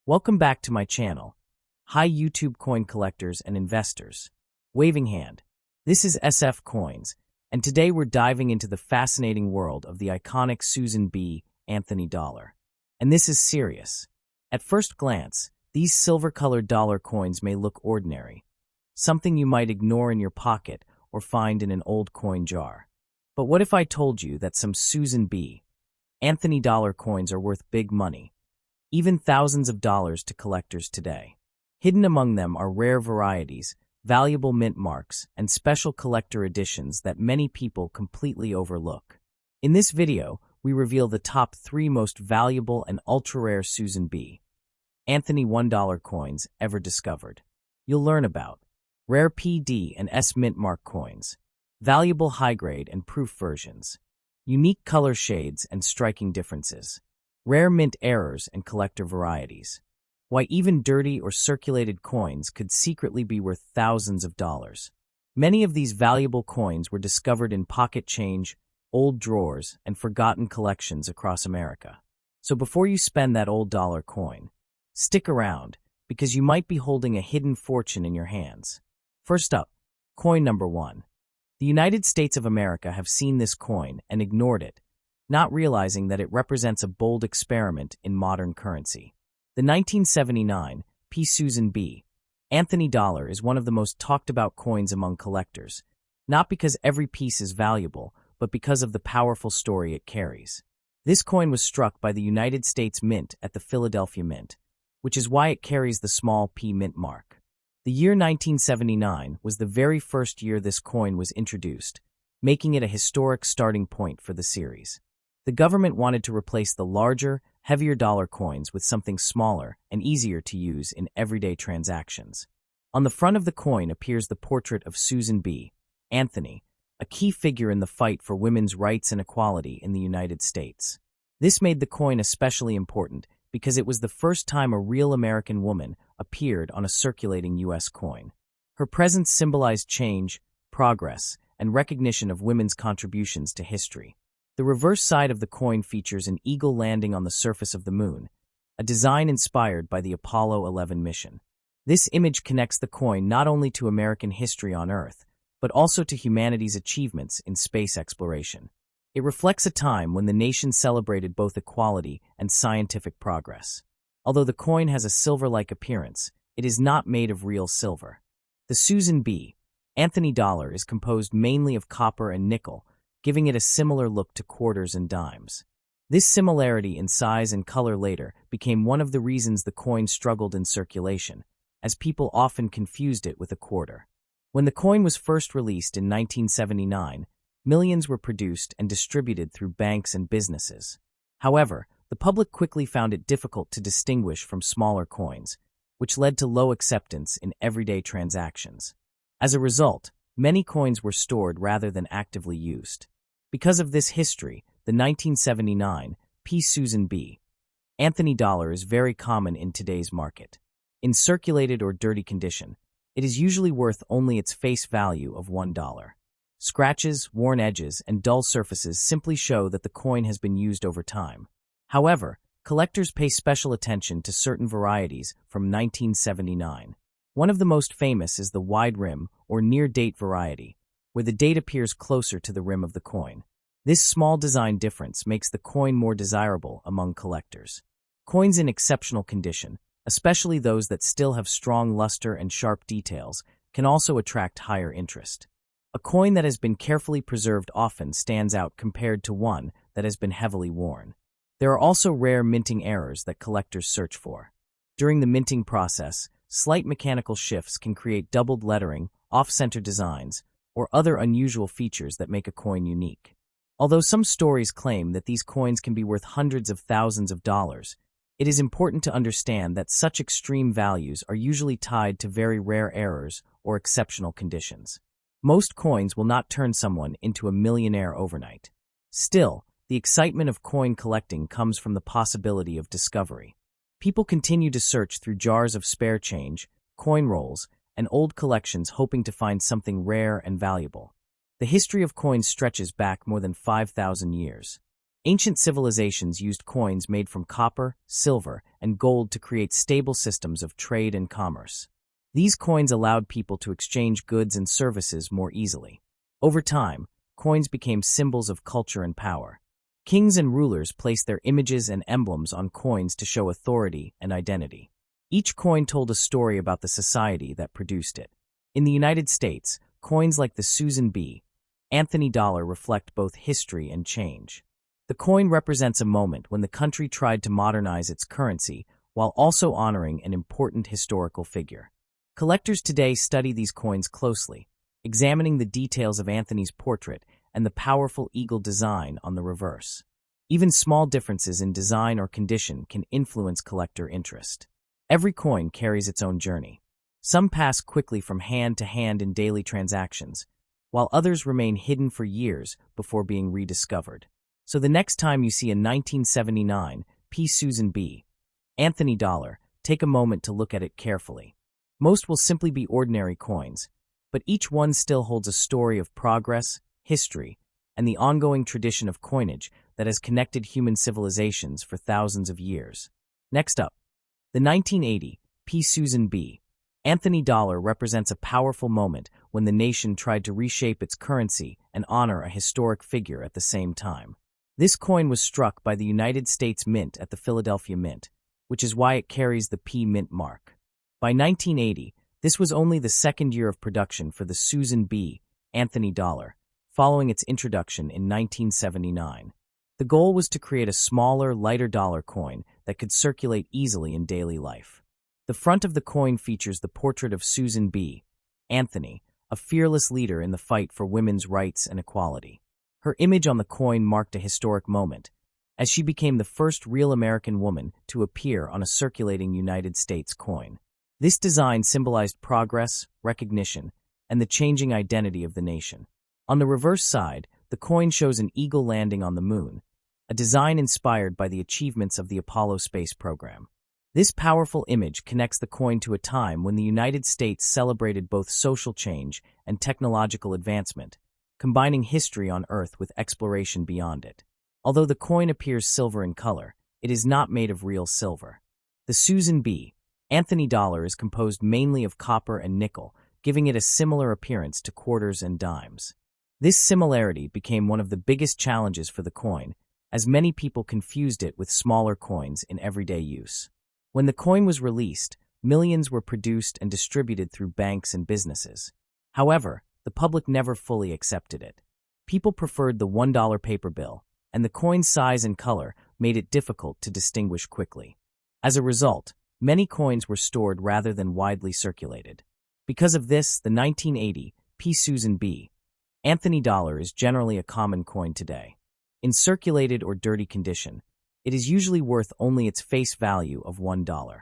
Welcome back to my channel. Hi YouTube coin collectors and investors. Waving hand. This is SF Coins, and today we're diving into the fascinating world of the iconic Susan B. Anthony dollar. And this is serious. At first glance, these silver-colored dollar coins may look ordinary, something you might ignore in your pocket or find in an old coin jar. But what if I told you that some Susan B. Anthony dollar coins are worth big money, even thousands of dollars to collectors today? Hidden among them are rare varieties, valuable mint marks, and special collector editions that many people completely overlook. In this video, we reveal the top 3 most valuable and ultra-rare Susan B. Anthony $1 coins ever discovered. You'll learn about rare PD and S mint mark coins, valuable high-grade and proof versions, unique color shades and striking differences, rare mint errors and collector varieties, why even dirty or circulated coins could secretly be worth thousands of dollars. Many of these valuable coins were discovered in pocket change, old drawers, and forgotten collections across America. So before you spend that old dollar coin, stick around, because you might be holding a hidden fortune in your hands. First up, coin number 1. The United States of America have seen this coin and ignored it, not realizing that it represents a bold experiment in modern currency. The 1979 P. Susan B. Anthony dollar is one of the most talked-about coins among collectors, not because every piece is valuable, but because of the powerful story it carries. This coin was struck by the United States Mint at the Philadelphia Mint, which is why it carries the small P mint mark. The year 1979 was the very first year this coin was introduced, making it a historic starting point for the series. The government wanted to replace the larger, heavier dollar coins with something smaller and easier to use in everyday transactions. On the front of the coin appears the portrait of Susan B. Anthony, a key figure in the fight for women's rights and equality in the United States. This made the coin especially important because it was the first time a real American woman appeared on a circulating U.S. coin. Her presence symbolized change, progress, and recognition of women's contributions to history. The reverse side of the coin features an eagle landing on the surface of the moon, a design inspired by the Apollo 11 mission. This image connects the coin not only to American history on Earth, but also to humanity's achievements in space exploration. It reflects a time when the nation celebrated both equality and scientific progress. Although the coin has a silver-like appearance, it is not made of real silver. The Susan B. Anthony dollar is composed mainly of copper and nickel, giving it a similar look to quarters and dimes. This similarity in size and color later became one of the reasons the coin struggled in circulation, as people often confused it with a quarter. When the coin was first released in 1979, millions were produced and distributed through banks and businesses. However, the public quickly found it difficult to distinguish from smaller coins, which led to low acceptance in everyday transactions. As a result, many coins were stored rather than actively used. Because of this history, the 1979 P. Susan B. Anthony dollar is very common in today's market. In circulated or dirty condition, it is usually worth only its face value of $1. Scratches, worn edges, and dull surfaces simply show that the coin has been used over time. However, collectors pay special attention to certain varieties from 1979. One of the most famous is the wide rim or near-date variety, where the date appears closer to the rim of the coin. This small design difference makes the coin more desirable among collectors. Coins in exceptional condition, especially those that still have strong luster and sharp details, can also attract higher interest. A coin that has been carefully preserved often stands out compared to one that has been heavily worn. There are also rare minting errors that collectors search for. During the minting process, slight mechanical shifts can create doubled lettering, off-center designs, or other unusual features that make a coin unique. Although some stories claim that these coins can be worth hundreds of thousands of dollars, it is important to understand that such extreme values are usually tied to very rare errors or exceptional conditions. Most coins will not turn someone into a millionaire overnight. Still, the excitement of coin collecting comes from the possibility of discovery. People continue to search through jars of spare change, coin rolls, and old collections hoping to find something rare and valuable. The history of coins stretches back more than 5,000 years. Ancient civilizations used coins made from copper, silver, and gold to create stable systems of trade and commerce. These coins allowed people to exchange goods and services more easily. Over time, coins became symbols of culture and power. Kings and rulers placed their images and emblems on coins to show authority and identity. Each coin told a story about the society that produced it. In the United States, coins like the Susan B. Anthony dollar reflect both history and change. The coin represents a moment when the country tried to modernize its currency while also honoring an important historical figure. Collectors today study these coins closely, examining the details of Anthony's portrait and the powerful eagle design on the reverse. Even small differences in design or condition can influence collector interest. Every coin carries its own journey. Some pass quickly from hand to hand in daily transactions, while others remain hidden for years before being rediscovered. So the next time you see a 1979 P. Susan B. Anthony dollar, take a moment to look at it carefully. Most will simply be ordinary coins, but each one still holds a story of progress, history, and the ongoing tradition of coinage that has connected human civilizations for thousands of years. Next up, the 1980 P. Susan B. Anthony dollar represents a powerful moment when the nation tried to reshape its currency and honor a historic figure at the same time. This coin was struck by the United States Mint at the Philadelphia Mint, which is why it carries the P. Mint mark. By 1980, this was only the second year of production for the Susan B. Anthony dollar, following its introduction in 1979. The goal was to create a smaller, lighter dollar coin that could circulate easily in daily life. The front of the coin features the portrait of Susan B. Anthony, a fearless leader in the fight for women's rights and equality. Her image on the coin marked a historic moment, as she became the first real American woman to appear on a circulating United States coin. This design symbolized progress, recognition, and the changing identity of the nation. On the reverse side, the coin shows an eagle landing on the moon, a design inspired by the achievements of the Apollo space program. This powerful image connects the coin to a time when the United States celebrated both social change and technological advancement, combining history on Earth with exploration beyond it. Although the coin appears silver in color, it is not made of real silver. The Susan B. Anthony dollar is composed mainly of copper and nickel, giving it a similar appearance to quarters and dimes. This similarity became one of the biggest challenges for the coin, as many people confused it with smaller coins in everyday use. When the coin was released, millions were produced and distributed through banks and businesses. However, the public never fully accepted it. People preferred the $1 paper bill, and the coin's size and color made it difficult to distinguish quickly. As a result, many coins were stored rather than widely circulated. Because of this, the 1980 P. Susan B. Anthony dollar is generally a common coin today. In circulated or dirty condition, it is usually worth only its face value of $1.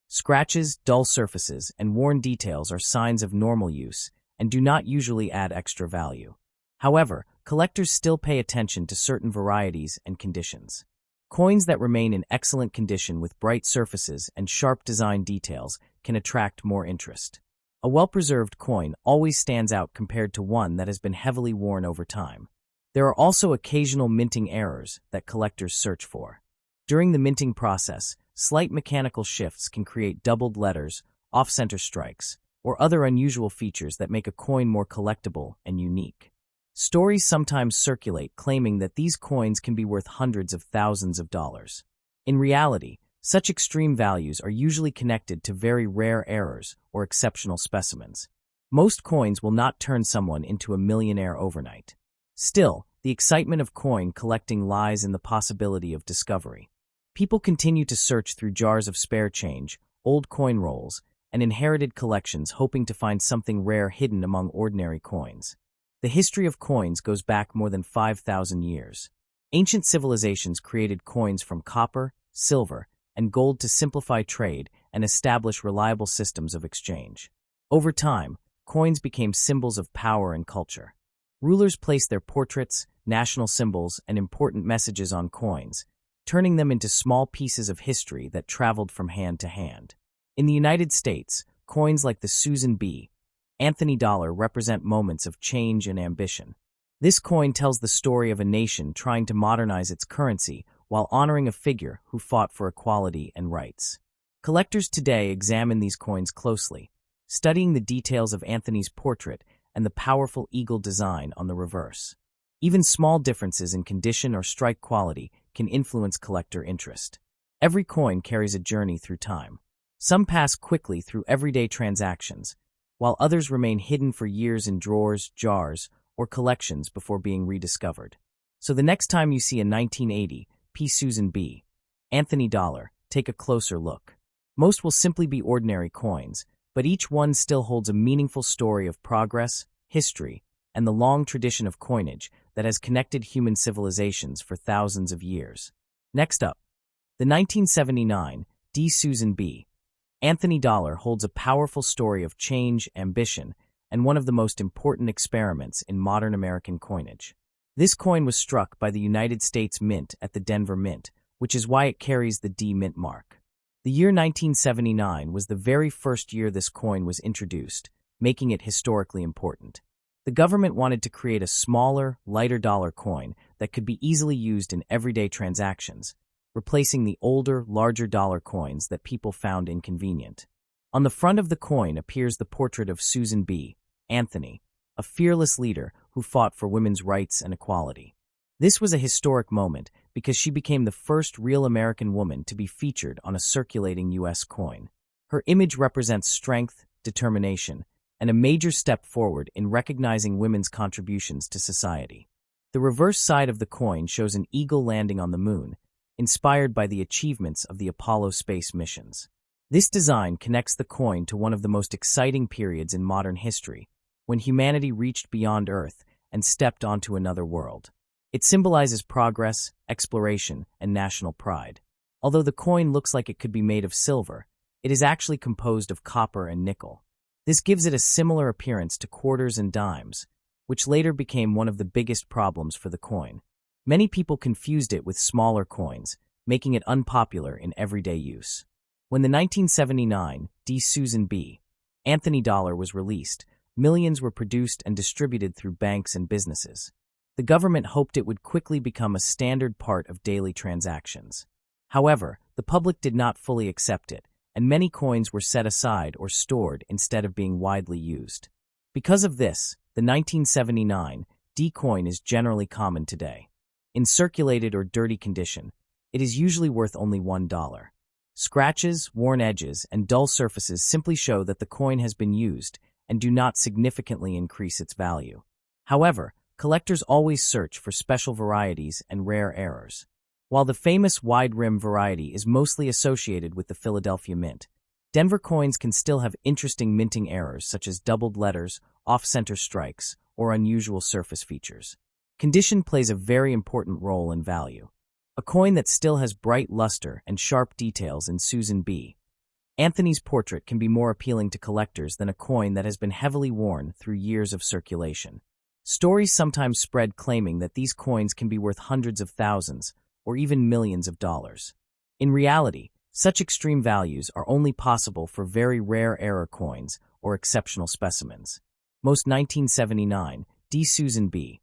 Scratches, dull surfaces, and worn details are signs of normal use and do not usually add extra value. However, collectors still pay attention to certain varieties and conditions. Coins that remain in excellent condition with bright surfaces and sharp design details can attract more interest. A well-preserved coin always stands out compared to one that has been heavily worn over time. There are also occasional minting errors that collectors search for. During the minting process, slight mechanical shifts can create doubled letters, off-center strikes, or other unusual features that make a coin more collectible and unique. Stories sometimes circulate claiming that these coins can be worth hundreds of thousands of dollars. In reality, such extreme values are usually connected to very rare errors or exceptional specimens. Most coins will not turn someone into a millionaire overnight. Still, the excitement of coin collecting lies in the possibility of discovery. People continue to search through jars of spare change, old coin rolls, and inherited collections hoping to find something rare hidden among ordinary coins. The history of coins goes back more than 5,000 years. Ancient civilizations created coins from copper, silver, and gold to simplify trade and establish reliable systems of exchange. Over time, coins became symbols of power and culture. Rulers placed their portraits, national symbols, and important messages on coins, turning them into small pieces of history that traveled from hand to hand. In the United States, coins like the Susan B. Anthony dollar represent moments of change and ambition. This coin tells the story of a nation trying to modernize its currency while honoring a figure who fought for equality and rights. Collectors today examine these coins closely, studying the details of Anthony's portrait and the powerful eagle design on the reverse. Even small differences in condition or strike quality can influence collector interest. Every coin carries a journey through time. Some pass quickly through everyday transactions, while others remain hidden for years in drawers, jars, or collections before being rediscovered. So the next time you see a 1980 P. Susan B. Anthony dollar, take a closer look. Most will simply be ordinary coins, but each one still holds a meaningful story of progress, history, and the long tradition of coinage that has connected human civilizations for thousands of years. Next up, the 1979 D. Susan B. Anthony dollar holds a powerful story of change, ambition, and one of the most important experiments in modern American coinage. This coin was struck by the United States Mint at the Denver Mint, which is why it carries the D Mint mark. The year 1979 was the very first year this coin was introduced, making it historically important. The government wanted to create a smaller, lighter dollar coin that could be easily used in everyday transactions, replacing the older, larger dollar coins that people found inconvenient. On the front of the coin appears the portrait of Susan B. Anthony, a fearless leader who fought for women's rights and equality. This was a historic moment because she became the first real American woman to be featured on a circulating U.S. coin. Her image represents strength, determination, and a major step forward in recognizing women's contributions to society. The reverse side of the coin shows an eagle landing on the moon, inspired by the achievements of the Apollo space missions. This design connects the coin to one of the most exciting periods in modern history, when humanity reached beyond Earth and stepped onto another world. It symbolizes progress, exploration, and national pride. Although the coin looks like it could be made of silver, it is actually composed of copper and nickel. This gives it a similar appearance to quarters and dimes, which later became one of the biggest problems for the coin. Many people confused it with smaller coins, making it unpopular in everyday use. When the 1979 D. Susan B. Anthony dollar was released, millions were produced and distributed through banks and businesses. The government hoped it would quickly become a standard part of daily transactions. However, the public did not fully accept it, and many coins were set aside or stored instead of being widely used. Because of this, the 1979 D coin is generally common today. In circulated or dirty condition, it is usually worth only $1. Scratches, worn edges, and dull surfaces simply show that the coin has been used and do not significantly increase its value. However, collectors always search for special varieties and rare errors. While the famous wide-rim variety is mostly associated with the Philadelphia Mint, Denver coins can still have interesting minting errors such as doubled letters, off-center strikes, or unusual surface features. Condition plays a very important role in value. A coin that still has bright luster and sharp details in Susan B. Anthony's portrait can be more appealing to collectors than a coin that has been heavily worn through years of circulation. Stories sometimes spread claiming that these coins can be worth hundreds of thousands or even millions of dollars. In reality, such extreme values are only possible for very rare error coins or exceptional specimens. Most 1979 D. Susan B.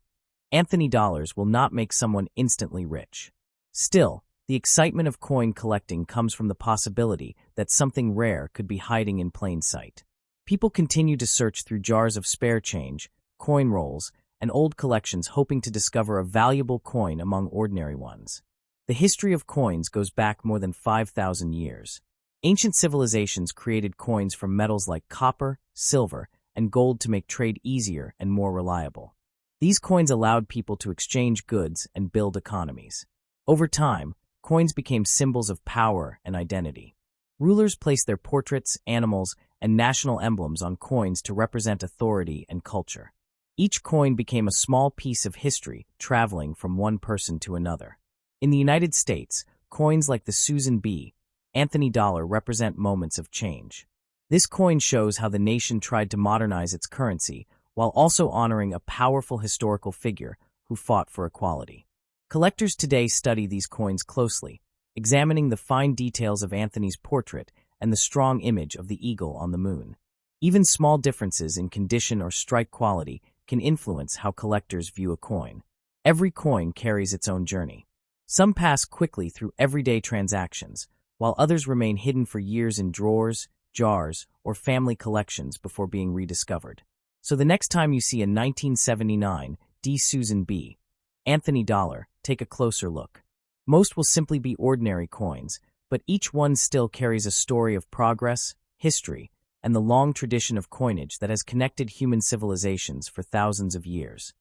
Anthony dollars will not make someone instantly rich. Still, the excitement of coin collecting comes from the possibility that something rare could be hiding in plain sight. People continue to search through jars of spare change, coin rolls, and old collections hoping to discover a valuable coin among ordinary ones. The history of coins goes back more than 5,000 years. Ancient civilizations created coins from metals like copper, silver, and gold to make trade easier and more reliable. These coins allowed people to exchange goods and build economies. Over time, coins became symbols of power and identity. Rulers placed their portraits, animals, and national emblems on coins to represent authority and culture. Each coin became a small piece of history traveling from one person to another. In the United States, coins like the Susan B. Anthony dollar represent moments of change. This coin shows how the nation tried to modernize its currency while also honoring a powerful historical figure who fought for equality. Collectors today study these coins closely, examining the fine details of Anthony's portrait and the strong image of the eagle on the moon. Even small differences in condition or strike quality can influence how collectors view a coin. Every coin carries its own journey. Some pass quickly through everyday transactions, while others remain hidden for years in drawers, jars, or family collections before being rediscovered. So the next time you see a 1979 D. Susan B. Anthony dollar, take a closer look. Most will simply be ordinary coins, but each one still carries a story of progress, history, and the long tradition of coinage that has connected human civilizations for thousands of years.